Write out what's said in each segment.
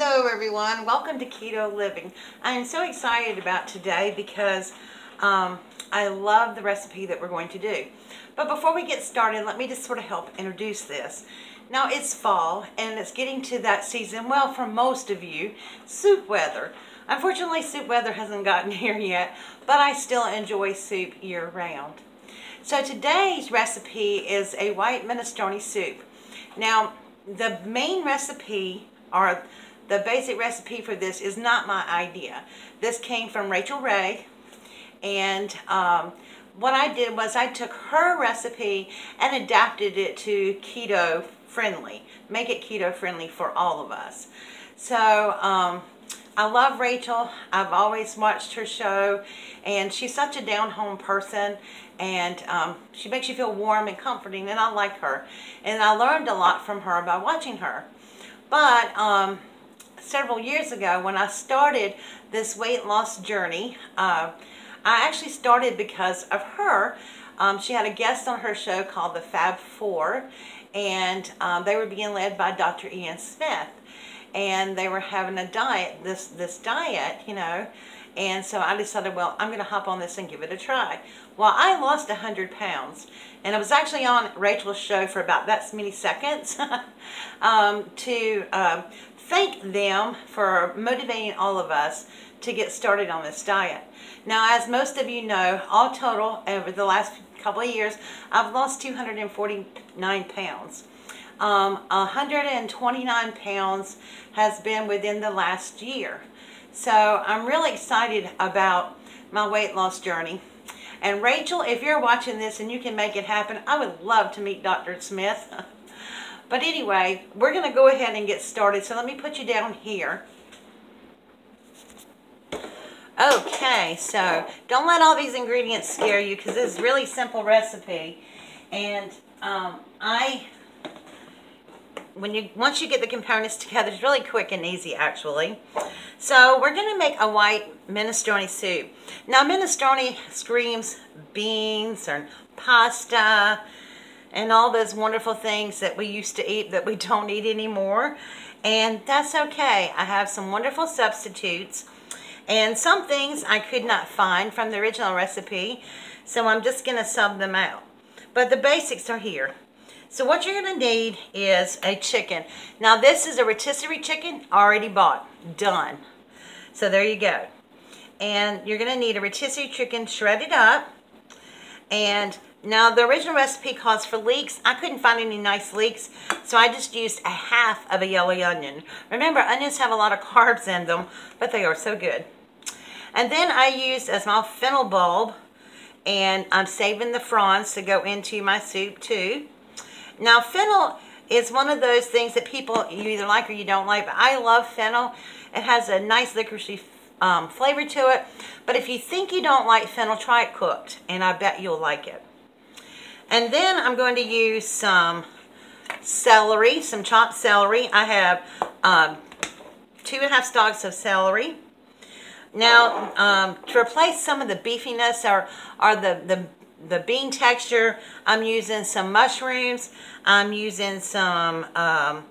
Hello everyone, welcome to Keto Living. I am so excited about today because I love the recipe that we're going to do. But before we get started, let me just sort of help introduce this. Now it's fall and it's getting to that season, well, for most of you, soup weather. Unfortunately, soup weather hasn't gotten here yet, but I still enjoy soup year round. So today's recipe is a white minestrone soup. Now, the main recipe, or the basic recipe for this, is not my idea. This came from Rachel Ray, and what I did was I took her recipe and adapted it to keto friendly, make it keto friendly for all of us. So I love Rachel. I've always watched her show, and she's such a down-home person, and she makes you feel warm and comforting, and I like her. And I learned a lot from her by watching her. But several years ago, when I started this weight loss journey, I actually started because of her. She had a guest on her show called the Fab Four, and they were being led by Dr. Ian Smith. And they were having a diet, this diet, you know, and so I decided, well, I'm going to hop on this and give it a try. Well, I lost 100 pounds, and I was actually on Rachel's show for about that many seconds to thank them for motivating all of us to get started on this diet. Now, as most of you know, all total, over the last couple of years, I've lost 249 pounds. 129 pounds has been within the last year. So I'm really excited about my weight loss journey. And Rachel, if you're watching this and you can make it happen, I would love to meet Dr. Smith. But anyway, we're going to go ahead and get started. So let me put you down here. Okay, so don't let all these ingredients scare you, because this is a really simple recipe. And once you get the components together, it's really quick and easy, actually. So we're going to make a white minestrone soup. Now, minestrone screams beans and pasta and all those wonderful things that we used to eat that we don't eat anymore. And that's okay. I have some wonderful substitutes. And some things I could not find from the original recipe, so I'm just going to sub them out. But the basics are here. So what you're going to need is a chicken. Now this is a rotisserie chicken, already bought, done. So there you go. And you're going to need a rotisserie chicken shredded up. And now the original recipe calls for leeks. I couldn't find any nice leeks, so I just used a half of a yellow onion. Remember, onions have a lot of carbs in them, but they are so good. And then I used a small fennel bulb, and I'm saving the fronds to go into my soup too. Now, fennel is one of those things that people, you either like or you don't like, but I love fennel. It has a nice licoricey flavor to it. But if you think you don't like fennel, try it cooked, and I bet you'll like it. And then I'm going to use some celery, some chopped celery. I have 2½ stalks of celery. Now, to replace some of the beefiness or the bean texture, I'm using some mushrooms. I'm using some, a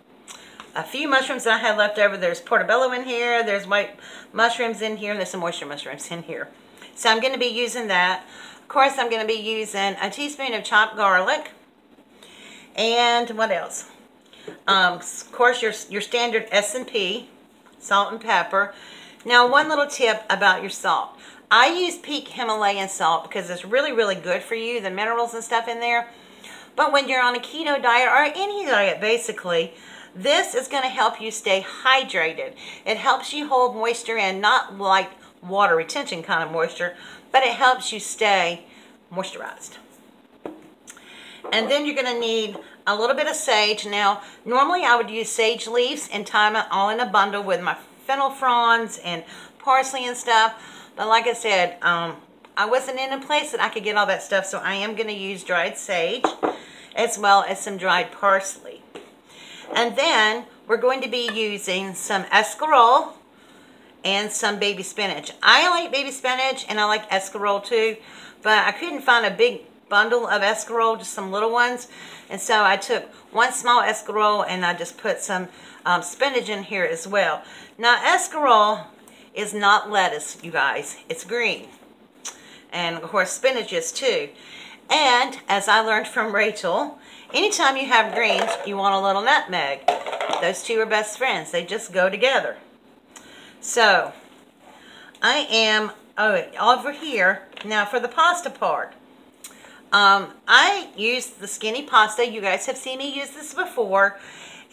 few mushrooms that I had left over. There's portobello in here, there's white mushrooms in here, and there's some oyster mushrooms in here. So I'm going to be using that. Of course, I'm going to be using a teaspoon of chopped garlic. And what else? Of course, your standard S&P, salt and pepper. Now, one little tip about your salt. I use peak Himalayan salt because it's really, really good for you, the minerals and stuff in there. But when you're on a keto diet, or any diet basically, this is going to help you stay hydrated. It helps you hold moisture in, not like water retention kind of moisture, but it helps you stay moisturized. And then you're going to need a little bit of sage. Now, normally I would use sage leaves and tie them all in a bundle with my fennel fronds and parsley and stuff. But like I said, I wasn't in a place that I could get all that stuff, so I am going to use dried sage as well as some dried parsley. And then we're going to be using some escarole and some baby spinach. I like baby spinach and I like escarole too, but I couldn't find a big bundle of escarole, just some little ones. And so I took one small escarole and I just put some spinach in here as well. Now escarole is not lettuce, you guys. It's green. And of course spinach is too. And as I learned from Rachel, anytime you have greens, you want a little nutmeg. Those two are best friends. They just go together. So I am over here. Now for the pasta part. I use the skinny pasta. You guys have seen me use this before.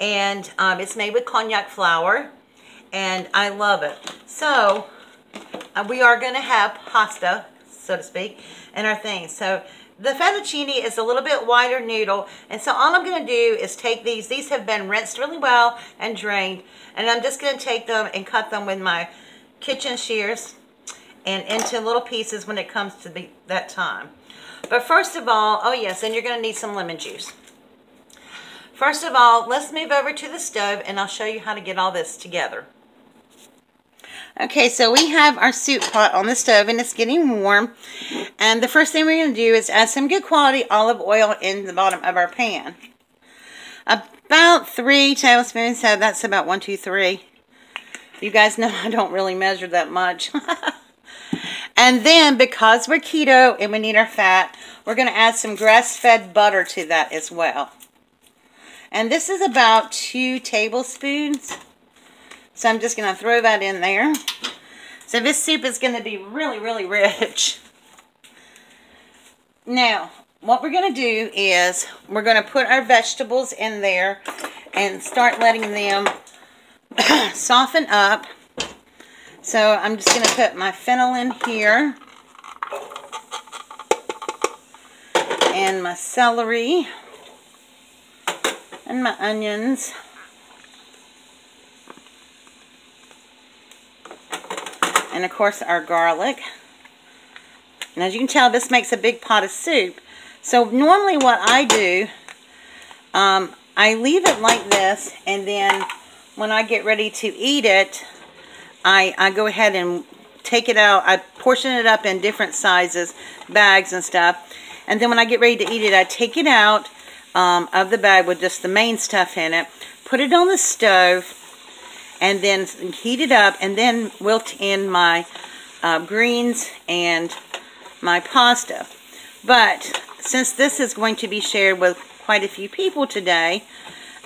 And it's made with cognac flour. And I love it. So we are going to have pasta, so to speak, in our thing. So the fettuccine is a little bit wider noodle. And so all I'm going to do is take these. These have been rinsed really well and drained. And I'm just going to take them and cut them with my kitchen shears and into little pieces when it comes to that time. But first of all, oh yes, and you're going to need some lemon juice. First of all, let's move over to the stove and I'll show you how to get all this together. Okay, so we have our soup pot on the stove and it's getting warm. And the first thing we're going to do is add some good quality olive oil in the bottom of our pan. About 3 tablespoons, so that's about 1, 2, 3. You guys know I don't really measure that much. And then, because we're keto and we need our fat, we're going to add some grass-fed butter to that as well. And this is about 2 tablespoons. So I'm just going to throw that in there. So this soup is going to be really, really rich. Now, what we're going to do is we're going to put our vegetables in there and start letting them soften up. So I'm just going to put my fennel in here. And my celery. And my onions. And of course our garlic. And as you can tell, this makes a big pot of soup. So normally what I do, I leave it like this, and then when I get ready to eat it, I go ahead and take it out. I portion it up in different sizes, bags and stuff. And then when I get ready to eat it, I take it out of the bag with just the main stuff in it, put it on the stove, and then heat it up, and then wilt in my greens and my pasta. But since this is going to be shared with quite a few people today,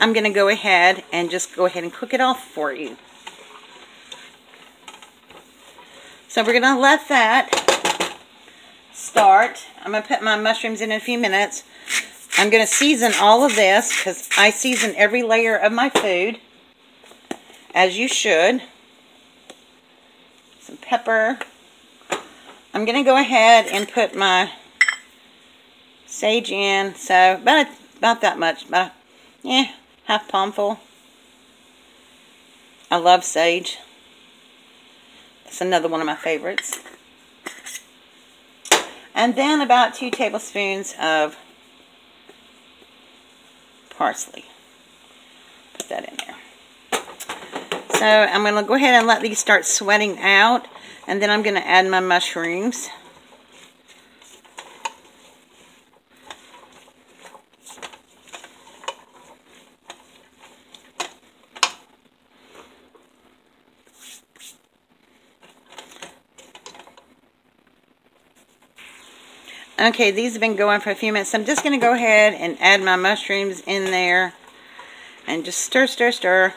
I'm going to go ahead and just go ahead and cook it off for you. So we're going to let that start. I'm going to put my mushrooms in a few minutes. I'm going to season all of this because I season every layer of my food, as you should. Some pepper. I'm going to go ahead and put my sage in. So about that much. About, yeah, half palmful. I love sage. It's another one of my favorites. And then about 2 tablespoons of parsley. Put that in there. So I'm going to go ahead and let these start sweating out. And then I'm going to add my mushrooms. Okay, these have been going for a few minutes. So I'm just going to go ahead and add my mushrooms in there. And just stir, stir, stir.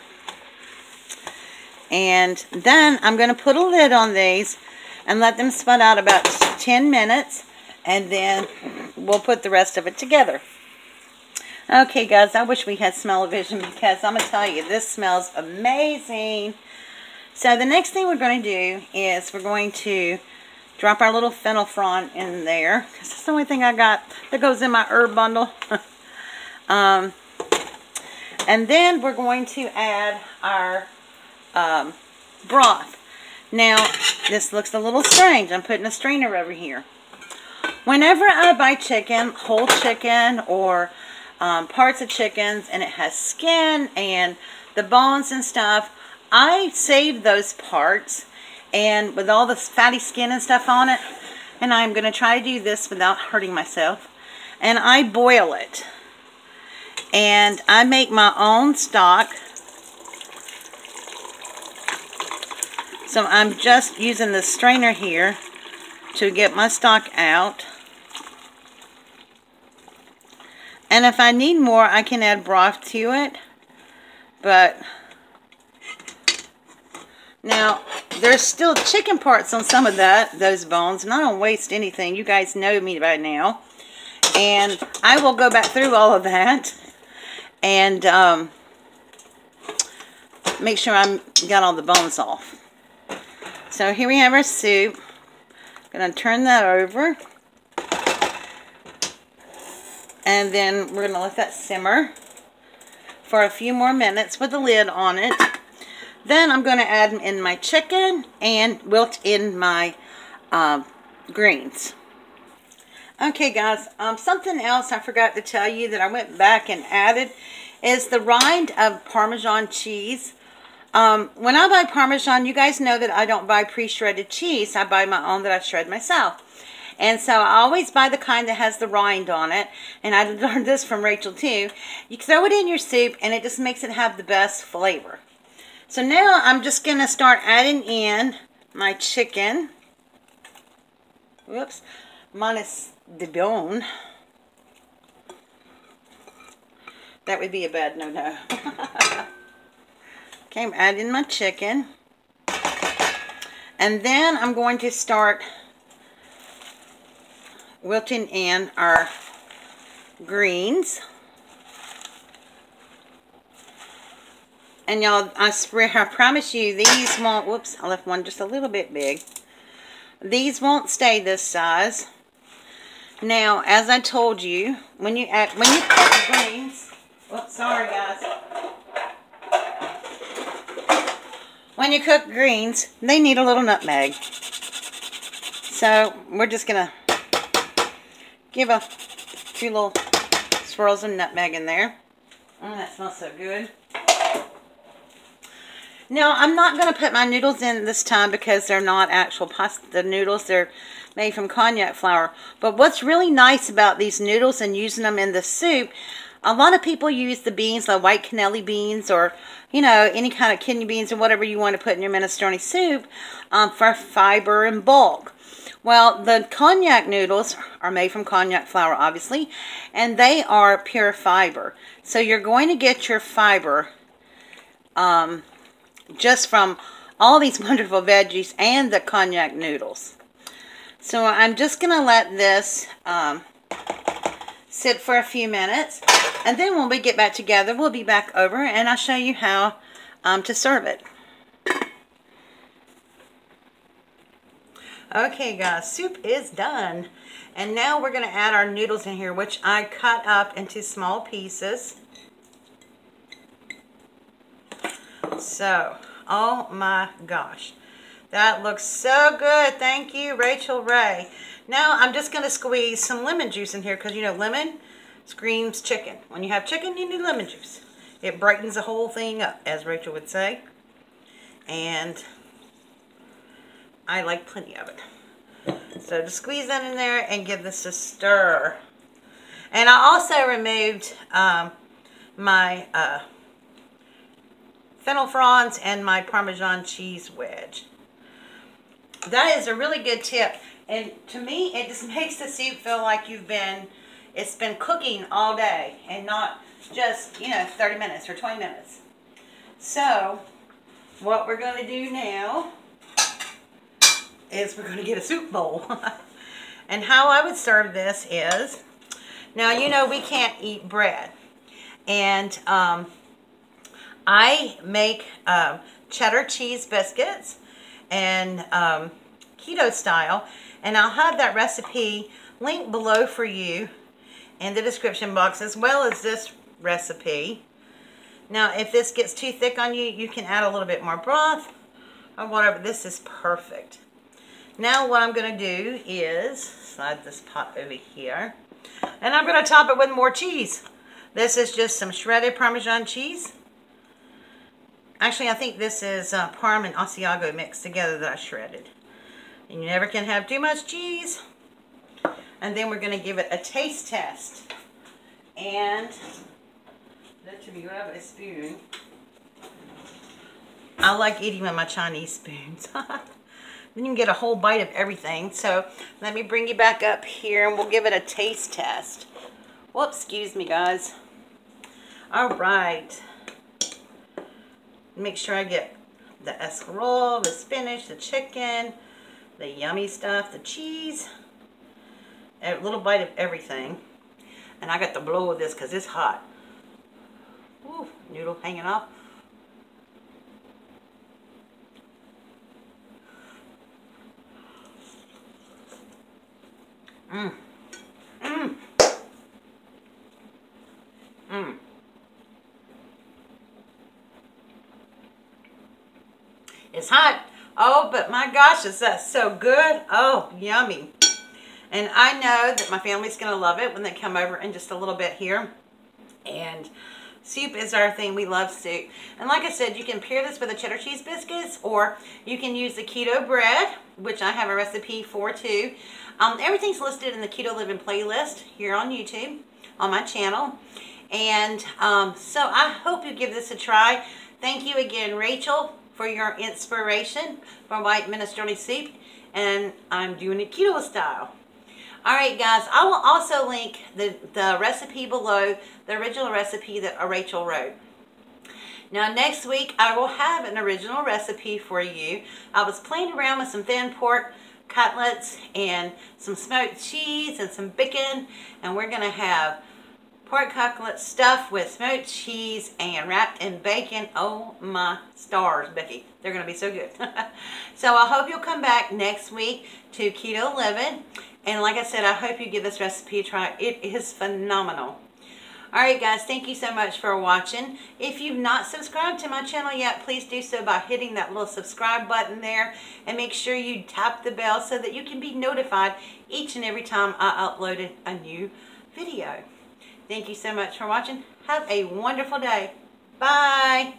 And then I'm going to put a lid on these and let them spun out about 10 minutes. And then we'll put the rest of it together. Okay, guys, I wish we had smell-o-vision because I'm going to tell you, this smells amazing. So the next thing we're going to do is we're going to drop our little fennel frond in there, because that's the only thing I got that goes in my herb bundle. And then we're going to add our broth. Now, this looks a little strange. I'm putting a strainer over here. Whenever I buy chicken, whole chicken or parts of chickens, and it has skin and the bones and stuff, I save those parts and with all the fatty skin and stuff on it. And I'm going to try to do this without hurting myself. and I boil it. And I make my own stock. So I'm just using the strainer here to get my stock out. And if I need more, I can add broth to it. But now, there's still chicken parts on some of those bones, and I don't waste anything. You guys know me by now. And I will go back through all of that and make sure I got all the bones off. So here we have our soup. I'm going to turn that over. And then we're going to let that simmer for a few more minutes with the lid on it. Then I'm going to add in my chicken and wilt in my greens. Okay guys, something else I forgot to tell you that I went back and added is the rind of Parmesan cheese. When I buy Parmesan, you guys know that I don't buy pre-shredded cheese. I buy my own that I shred myself. And so I always buy the kind that has the rind on it. And I learned this from Rachel too. You throw it in your soup and it just makes it have the best flavor. So now I'm just going to start adding in my chicken. Whoops. Minus the bone. That would be a bad no-no. Okay, I'm adding my chicken. And then I'm going to start wilting in our greens. And y'all, I promise you, these won't, whoops, I left one just a little bit big. These won't stay this size. Now, as I told you, when you cook greens, whoops, sorry guys. When you cook greens, they need a little nutmeg. So, we're just going to give a few little swirls of nutmeg in there. Oh, that smells so good. Now, I'm not going to put my noodles in this time because they're not actual pasta noodles. They're made from cognac flour. But what's really nice about these noodles and using them in the soup, a lot of people use the beans, like white cannelli beans or, you know, any kind of kidney beans or whatever you want to put in your minestrone soup for fiber and bulk. Well, the cognac noodles are made from cognac flour, obviously, and they are pure fiber. So you're going to get your fiber just from all these wonderful veggies and the cognac noodles. So I'm just going to let this sit for a few minutes. And then when we get back together, we'll be back over and I'll show you how to serve it. Okay guys, soup is done. And now we're going to add our noodles in here, which I cut up into small pieces. So, oh my gosh. That looks so good. Thank you, Rachel Ray. Now I'm just going to squeeze some lemon juice in here because, you know, lemon screams chicken. When you have chicken, you need lemon juice. It brightens the whole thing up, as Rachel would say. And I like plenty of it. So just squeeze that in there and give this a stir. And I also removed my fennel fronds and my Parmesan cheese wedge. That is a really good tip. And to me, it just makes the soup feel like it's been cooking all day and not just, you know, 30 minutes or 20 minutes. So, what we're going to do now is we're going to get a soup bowl. And how I would serve this is, now you know we can't eat bread. And I make cheddar cheese biscuits and keto style. And I'll have that recipe linked below for you in the description box, as well as this recipe. Now, if this gets too thick on you, you can add a little bit more broth or whatever. This is perfect. Now what I'm going to do is slide this pot over here. And I'm going to top it with more cheese. This is just some shredded Parmesan cheese. Actually, I think this is Parm and Asiago mixed together that I shredded. And you never can have too much cheese. And then we're going to give it a taste test. And let me grab a spoon. I like eating with my Chinese spoons. Then you can get a whole bite of everything. So let me bring you back up here and we'll give it a taste test. Whoops, excuse me guys. All right. Make sure I get the escarole, the spinach, the chicken, the yummy stuff, the cheese, a little bite of everything. And I got to blow with this because it's hot. Ooh, noodle hanging off. Mmm. Mmm. Mmm. It's hot. Oh, but my gosh, is that so good? Oh, yummy. And I know that my family's going to love it when they come over in just a little bit here. And soup is our thing. We love soup. And like I said, you can pair this with the cheddar cheese biscuits, or you can use the keto bread, which I have a recipe for too. Everything's listed in the Keto Living playlist here on YouTube, on my channel. And so I hope you give this a try. Thank you again, Rachel, for your inspiration for white minestrone soup. And I'm doing it keto style. Alright guys, I will also link the recipe below, the original recipe that Rachel wrote. Now next week I will have an original recipe for you. I was playing around with some thin pork cutlets and some smoked cheese and some bacon, and we're going to have pork cutlets stuffed with smoked cheese and wrapped in bacon. Oh my stars, Becky. They're going to be so good. So I hope you'll come back next week to Keto Living. And like I said, I hope you give this recipe a try. It is phenomenal. Alright guys, thank you so much for watching. If you've not subscribed to my channel yet, please do so by hitting that little subscribe button there. And make sure you tap the bell so that you can be notified each and every time I upload a new video. Thank you so much for watching. Have a wonderful day. Bye.